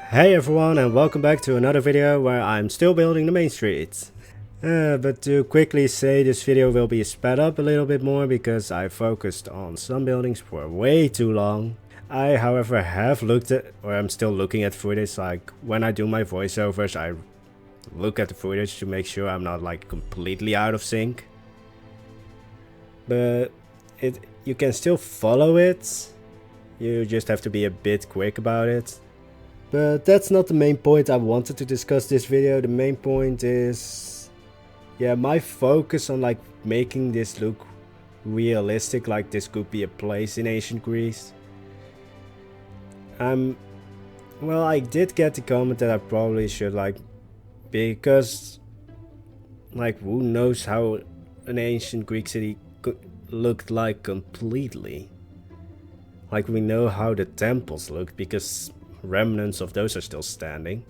Hey everyone, and welcome back to another video where I'm still building the main street. But to quickly say, this video will be sped up a little bit more because I focused on some buildings for way too long. I however have looked at, or I'm still looking at footage, like when I do my voiceovers I look at the footage to make sure I'm not like completely out of sync. But you can still follow it, you just have to be a bit quick about it. But that's not the main point I wanted to discuss this video. The main point is, yeah, my focus on like making this look realistic, like this could be a place in ancient Greece. Well, I did get the comment that I probably should, like, because like who knows how an ancient Greek city looked like completely. Like we know how the temples looked because remnants of those are still standing.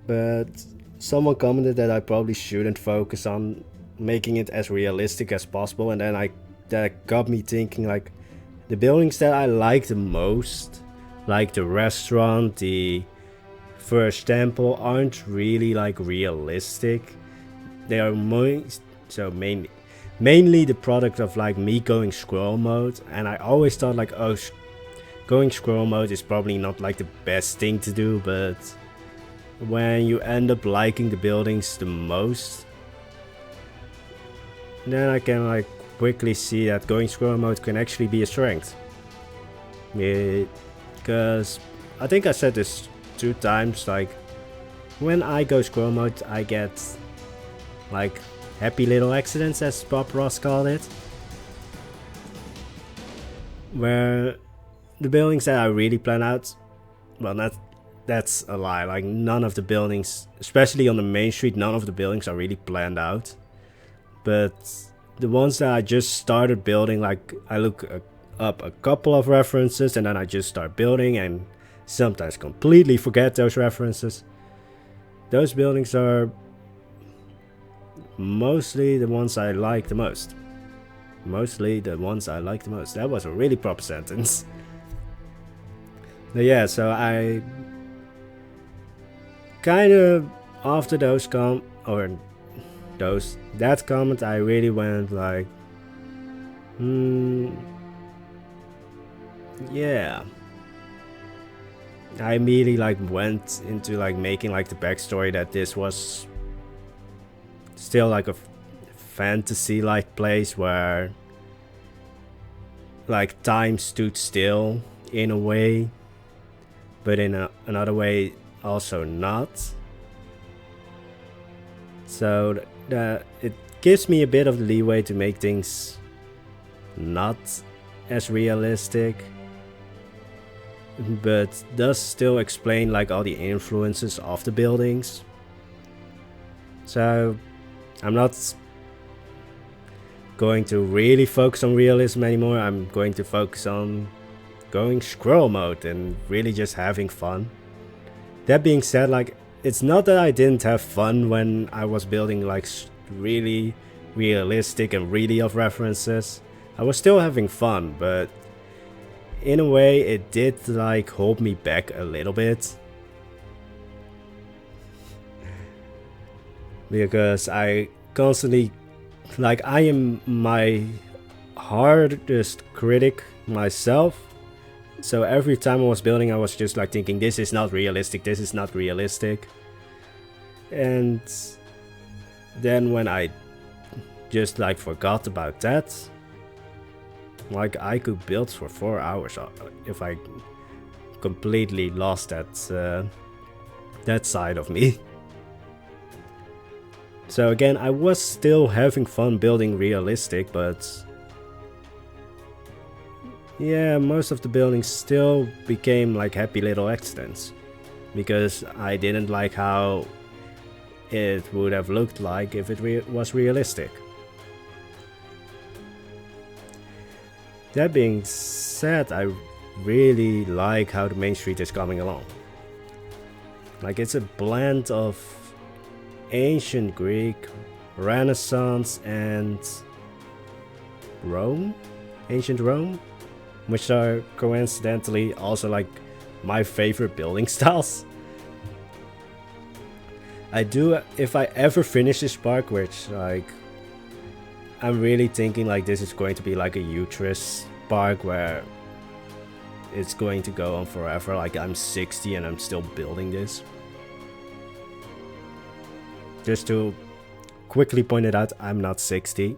But someone commented that I probably shouldn't focus on making it as realistic as possible, and then that got me thinking, like, the buildings that I like the most, like the restaurant, the first temple, aren't really like realistic. They are mainly the product of like me going scroll mode, and I always thought like, oh, going scroll mode is probably not like the best thing to do, but when you end up liking the buildings the most, then I can like quickly see that going scroll mode can actually be a strength. Because I think I said this 2 times, like when I go scroll mode I get like happy little accidents, as Bob Ross called it, where the buildings that I really plan out, well, that's a lie. Like none of the buildings, especially on the main street, none of the buildings are really planned out. But the ones that I just started building, like I look up a couple of references and then I just start building and sometimes completely forget those references. Those buildings are mostly the ones I like the most. Mostly the ones I like the most. That was a really proper sentence. But yeah, so I kind of, after that comment, I really went like, yeah. I immediately like went into like making like the backstory that this was still like a fantasy like place where like time stood still in a way, but in another way also not. So it gives me a bit of leeway to make things not as realistic, but does still explain like all the influences of the buildings. So I'm not going to really focus on realism anymore. I'm going to focus on going scroll mode and really just having fun. That being said, like, it's not that I didn't have fun when I was building like really realistic and really of references. I was still having fun, but in a way it did like hold me back a little bit, because I constantly, like, I am my hardest critic myself. So every time I was building I was just like thinking, this is not realistic, this is not realistic. And then when I just like forgot about that, like I could build for 4 hours if I completely lost that side of me. So again, I was still having fun building realistic, but yeah, most of the buildings still became like happy little accidents, because I didn't like how it would have looked like if it was realistic. That being said, I really like how the main street is coming along. Like, it's a blend of ancient Greek, Renaissance, and Rome, ancient Rome, which are coincidentally also like my favorite building styles. I do, if I ever finish this park, which like I'm really thinking like this is going to be like a Utris park where it's going to go on forever. Like I'm 60 and I'm still building this. Just to quickly point it out, I'm not 60.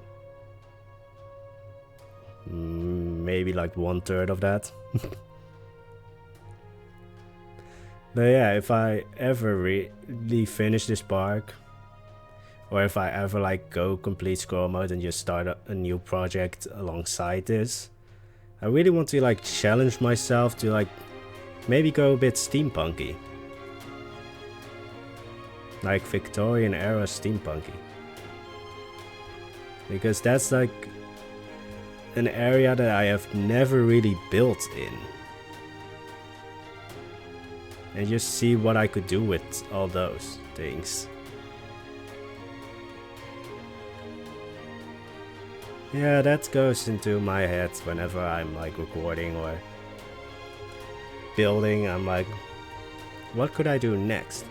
Maybe like 1/3 of that. But yeah, if I ever really finish this park, or if I ever like go complete scroll mode and just start a new project alongside this, I really want to like challenge myself to like maybe go a bit steampunky. Like Victorian era steampunky. Because that's like an area that I have never really built in. And just see what I could do with all those things. Yeah, that goes into my head whenever I'm like recording or building. I'm like, what could I do next?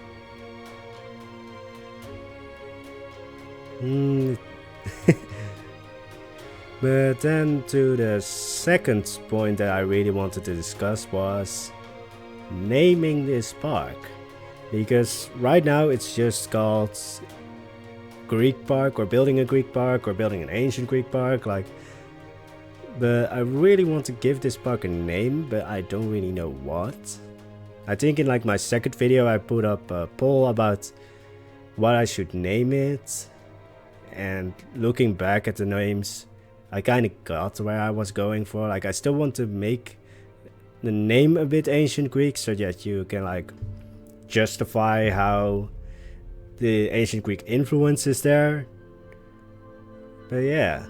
But then to the second point that I really wanted to discuss was naming this park. Because right now it's just called Greek park, or building a Greek park, or building an ancient Greek park, like. But I really want to give this park a name, but I don't really know what. I think in like my second video I put up a poll about what I should name it, and looking back at the names, I kind of got where I was going for. Like I still want to make the name a bit ancient Greek so that you can like justify how the ancient Greek influence is there. But yeah.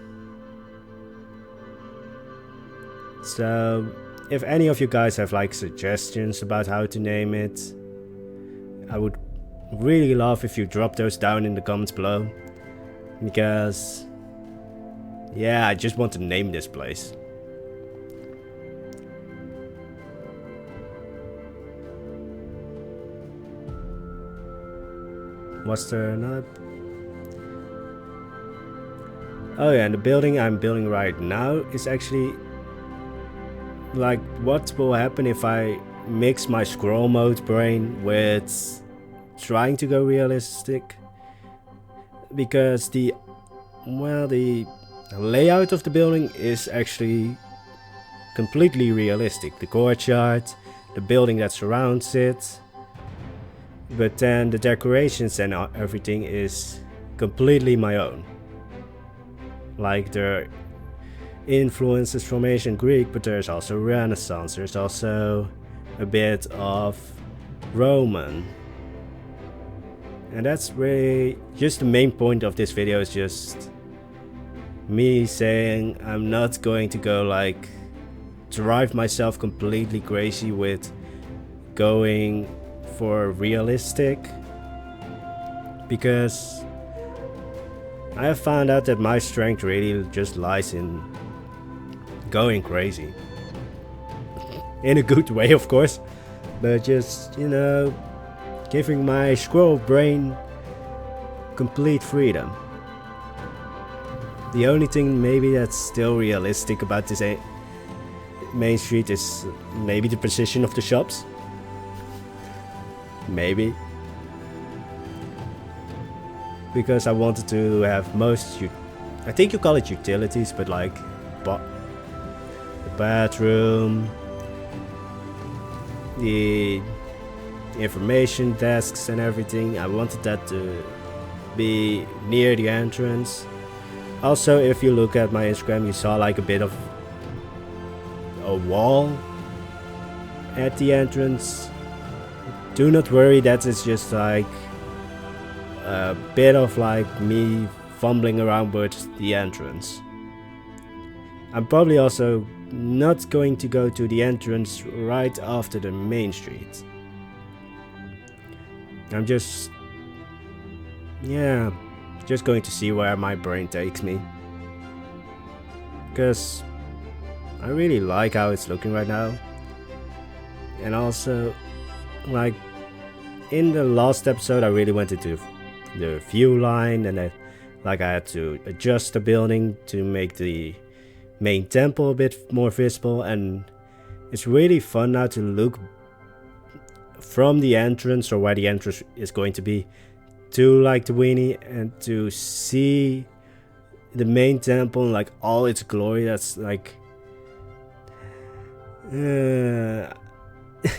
So if any of you guys have like suggestions about how to name it, I would really love if you drop those down in the comments below. Because yeah, I just want to name this place. Was there another? Oh yeah, and the building I'm building right now is actually like what will happen if I mix my scroll mode brain with trying to go realistic. Because the layout of the building is actually completely realistic. The courtyard, the building that surrounds it. But then the decorations and everything is completely my own. Like there are influences from ancient Greek, but there's also Renaissance. There's also a bit of Roman. And that's really just the main point of this video, is just me saying I'm not going to go like drive myself completely crazy with going for realistic, because I have found out that my strength really just lies in going crazy. In a good way, of course, but just, you know, giving my scroll brain complete freedom. The only thing maybe that's still realistic about this main street is maybe the position of the shops. Maybe. Because I wanted to have most, I think you call it utilities, but like the bathroom, the information desks and everything. I wanted that to be near the entrance. Also, if you look at my Instagram, you saw like a bit of a wall at the entrance. Do not worry, that is just like a bit of like me fumbling around with the entrance. I'm probably also not going to go to the entrance right after the main street. I'm just going to see where my brain takes me. Because I really like how it's looking right now. And also, like, in the last episode, I really went into the view line, and I had to adjust the building to make the main temple a bit more visible, and it's really fun now to look from the entrance, or where the entrance is going to be, to like the weenie, and to see the main temple and like all its glory. That's like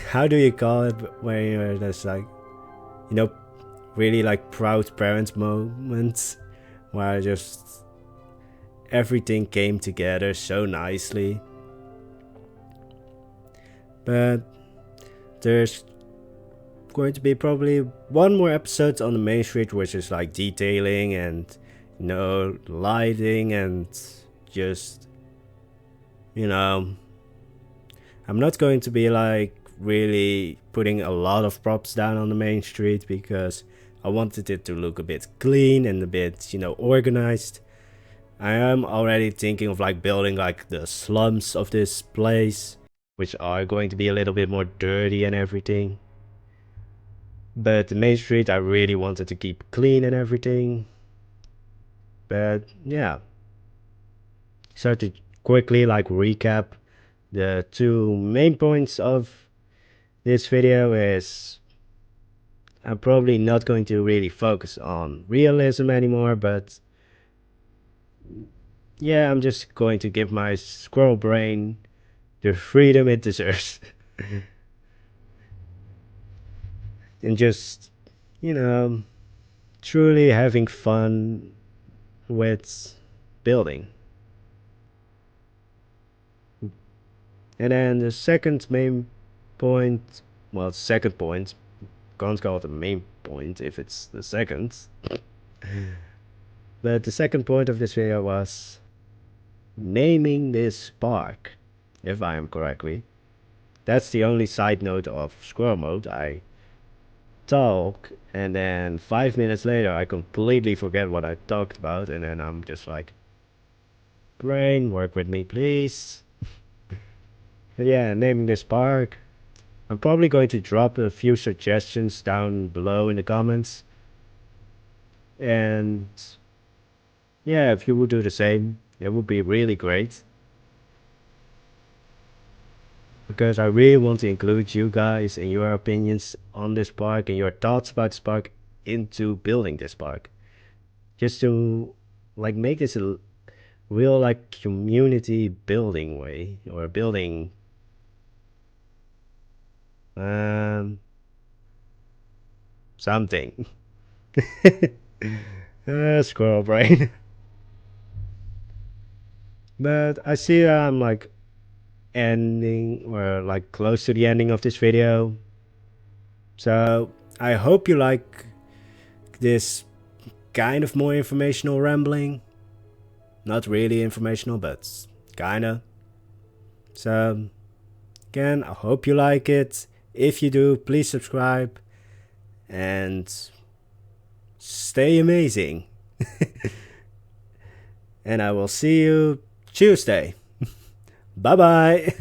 how do you call it when there's like, you know, really like proud parent moments where just everything came together so nicely. But there's going to be probably one more episode on the main street, which is like detailing and, you know, lighting and just, you know, I'm not going to be like really putting a lot of props down on the main street, because I wanted it to look a bit clean and a bit, you know, organized. I am already thinking of like building like the slums of this place, which are going to be a little bit more dirty and everything. But the main street I really wanted to keep clean and everything. But yeah. So to quickly like recap, the two main points of this video is I'm probably not going to really focus on realism anymore, but yeah, I'm just going to give my squirrel brain the freedom it deserves. And just, you know, truly having fun with building. And then the second main point, well, second point, can't call it the main point if it's the second. But the second point of this video was naming this park, if I am correctly. That's the only side note of squirrel mode. I talk, and then 5 minutes later I completely forget what I talked about, and then I'm just like, brain, work with me please. But yeah, naming this park. I'm probably going to drop a few suggestions down below in the comments. And yeah, if you would do the same, it would be really great. Because I really want to include you guys and your opinions on this park and your thoughts about this park into building this park. Just to like make this a real like community building way, or building something. Squirrel brain. But I see I'm like ending, or like close to the ending of this video. So I hope you like this kind of more informational rambling. Not really informational, but kinda. So again, I hope you like it. If you do, please subscribe and stay amazing. And I will see you Tuesday. Bye bye.